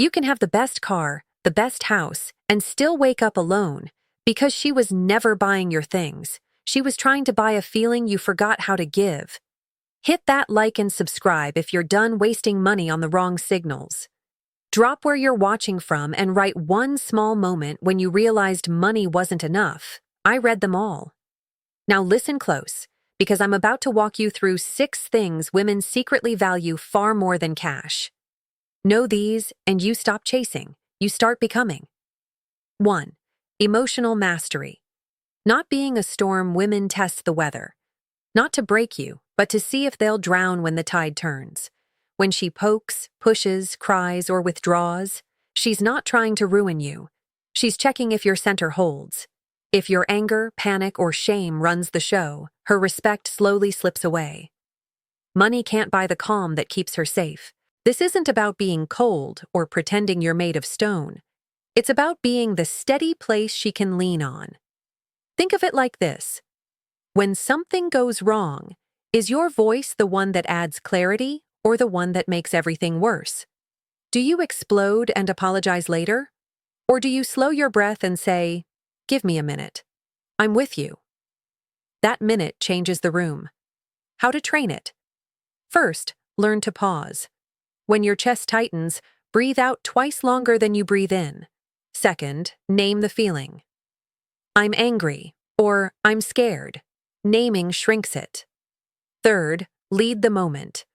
You can have the best car, the best house, and still wake up alone because she was never buying your things. She was trying to buy a feeling you forgot how to give. Hit that like and subscribe if you're done wasting money on the wrong signals. Drop where you're watching from and write one small moment when you realized money wasn't enough. I read them all. Now listen close, because I'm about to walk you through 6 things women secretly value far more than cash. Know these, and you stop chasing. You start becoming. 1. Emotional mastery. Not being a storm, women test the weather. Not to break you, but to see if they'll drown when the tide turns. When she pokes, pushes, cries, or withdraws, she's not trying to ruin you. She's checking if your center holds. If your anger, panic, or shame runs the show, her respect slowly slips away. Money can't buy the calm that keeps her safe. This isn't about being cold or pretending you're made of stone. It's about being the steady place she can lean on. Think of it like this. When something goes wrong, is your voice the one that adds clarity or the one that makes everything worse? Do you explode and apologize later? Or do you slow your breath and say, "Give me a minute. I'm with you"? That minute changes the room. How to train it? First, learn to pause. When your chest tightens, breathe out twice longer than you breathe in. Second, name the feeling. I'm angry, or I'm scared. Naming shrinks it. Third, lead the moment.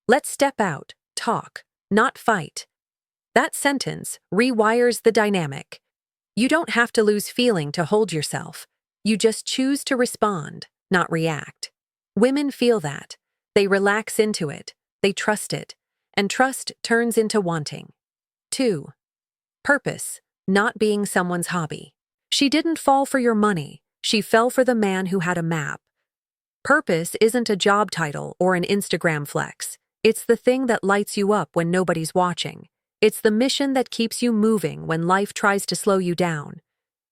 Let's step out, talk, not fight. That sentence rewires the dynamic. You don't have to lose feeling to hold yourself. You just choose to respond, not react. Women feel that. They relax into it. They trust it. And trust turns into wanting. 2. Purpose, not being someone's hobby. She didn't fall for your money. She fell for the man who had a map. Purpose isn't a job title or an Instagram flex. It's the thing that lights you up when nobody's watching. It's the mission that keeps you moving when life tries to slow you down.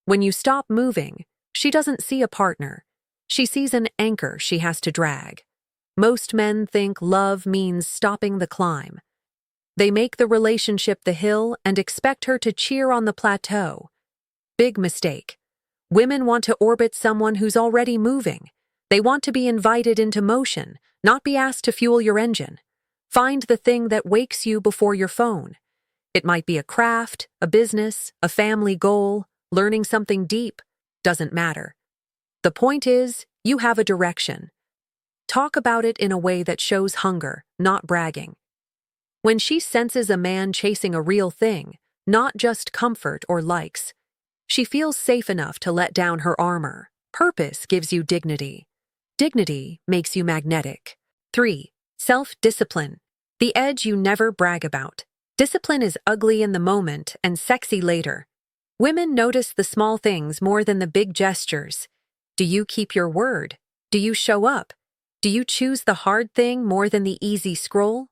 When you stop moving, she doesn't see a partner. She sees an anchor she has to drag. Most men think love means stopping the climb. They make the relationship the hill and expect her to cheer on the plateau. Big mistake. Women want to orbit someone who's already moving. They want to be invited into motion, not be asked to fuel your engine. Find the thing that wakes you before your phone. It might be a craft, a business, a family goal, learning something deep. Doesn't matter. The point is, you have a direction. Talk about it in a way that shows hunger, not bragging. When she senses a man chasing a real thing, not just comfort or likes, she feels safe enough to let down her armor. Purpose gives you dignity. Dignity makes you magnetic. 3. Self-discipline. The edge you never brag about. Discipline is ugly in the moment and sexy later. Women notice the small things more than the big gestures. Do you keep your word? Do you show up? Do you choose the hard thing more than the easy scroll?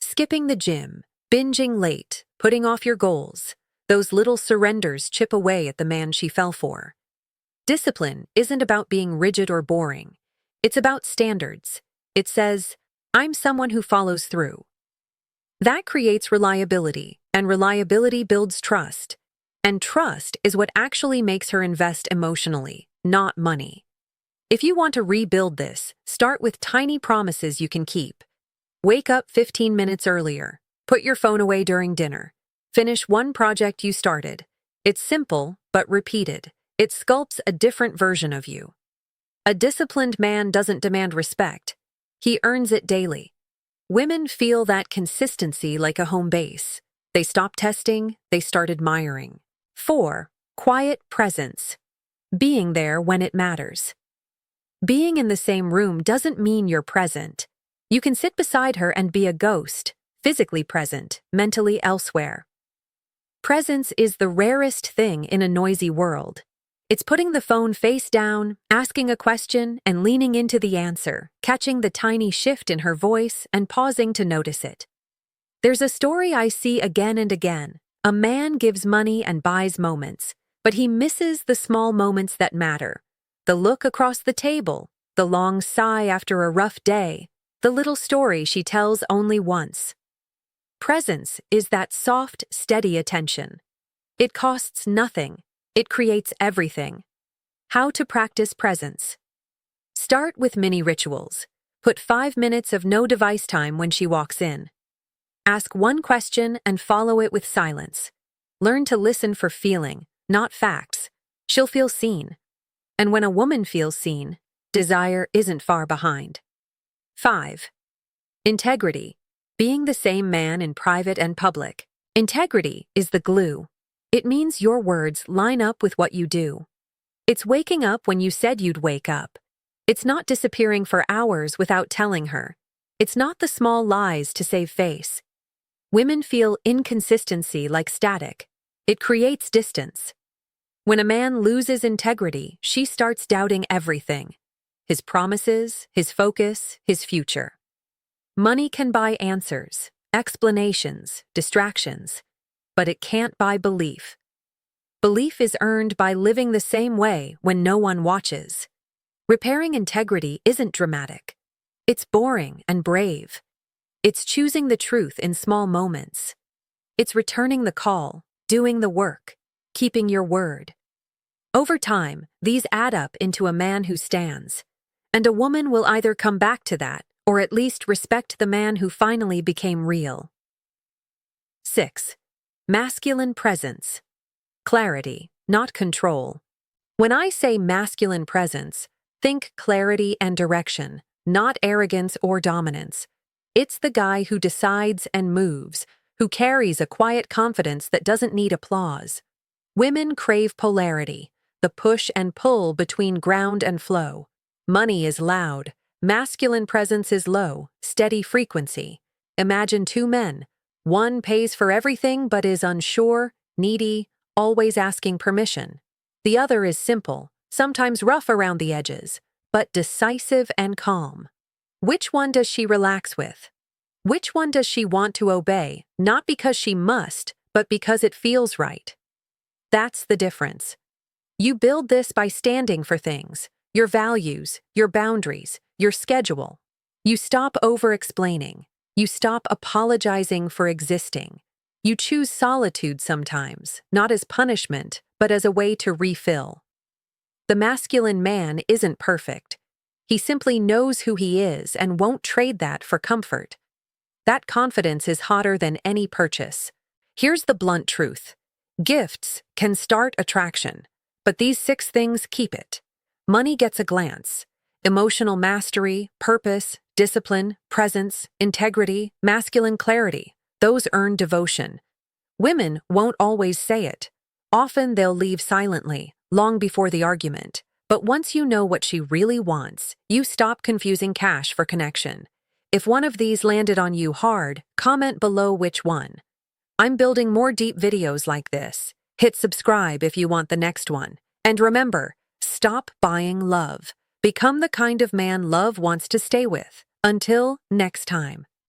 Skipping the gym, binging late, putting off your goals. Those little surrenders chip away at the man she fell for. Discipline isn't about being rigid or boring. It's about standards. It says, I'm someone who follows through. That creates reliability, and reliability builds trust. And trust is what actually makes her invest emotionally, not money. If you want to rebuild this, start with tiny promises you can keep. Wake up 15 minutes earlier. Put your phone away during dinner. Finish one project you started. It's simple, but repeated. It sculpts a different version of you. A disciplined man doesn't demand respect. He earns it daily. Women feel that consistency like a home base. They stop testing, they start admiring. 4. Quiet presence. Being there when it matters. Being in the same room doesn't mean you're present. You can sit beside her and be a ghost, physically present, mentally elsewhere. Presence is the rarest thing in a noisy world. It's putting the phone face down, asking a question, and leaning into the answer, catching the tiny shift in her voice and pausing to notice it. There's a story I see again and again. A man gives money and buys moments, but he misses the small moments that matter. The look across the table, the long sigh after a rough day, the little story she tells only once. Presence is that soft, steady attention. It costs nothing. It creates everything. How to practice presence. Start with mini rituals. Put 5 minutes of no device time when she walks in. Ask one question and follow it with silence. Learn to listen for feeling, not facts. She'll feel seen. And when a woman feels seen, desire isn't far behind. 5. Integrity. Being the same man in private and public. Integrity is the glue. It means your words line up with what you do. It's waking up when you said you'd wake up. It's not disappearing for hours without telling her. It's not the small lies to save face. Women feel inconsistency like static. It creates distance. When a man loses integrity, she starts doubting everything. His promises, his focus, his future. Money can buy answers, explanations, distractions, but it can't buy belief. Belief is earned by living the same way when no one watches. Repairing integrity isn't dramatic. It's boring and brave. It's choosing the truth in small moments. It's returning the call, doing the work, keeping your word. Over time, these add up into a man who stands. And a woman will either come back to that or at least respect the man who finally became real. 6. Masculine presence. Clarity, not control. When I say masculine presence, think clarity and direction, not arrogance or dominance. It's the guy who decides and moves, who carries a quiet confidence that doesn't need applause. Women crave polarity, the push and pull between ground and flow. Money is loud. Masculine presence is low, steady frequency. Imagine two men. One pays for everything but is unsure, needy, always asking permission. The other is simple, sometimes rough around the edges, but decisive and calm. Which one does she relax with? Which one does she want to obey, not because she must, but because it feels right? That's the difference. You build this by standing for things, your values, your boundaries, your schedule. You stop over-explaining. You stop apologizing for existing. You choose solitude sometimes, not as punishment, but as a way to refill. The masculine man isn't perfect. He simply knows who he is and won't trade that for comfort. That confidence is hotter than any purchase. Here's the blunt truth. Gifts can start attraction, but these 6 things keep it. Money gets a glance. Emotional mastery, purpose, discipline, presence, integrity, masculine clarity. Those earn devotion. Women won't always say it. Often they'll leave silently, long before the argument. But once you know what she really wants, you stop confusing cash for connection. If one of these landed on you hard, comment below which one. I'm building more deep videos like this. Hit subscribe if you want the next one. And remember, stop buying love. Become the kind of man love wants to stay with. Until next time.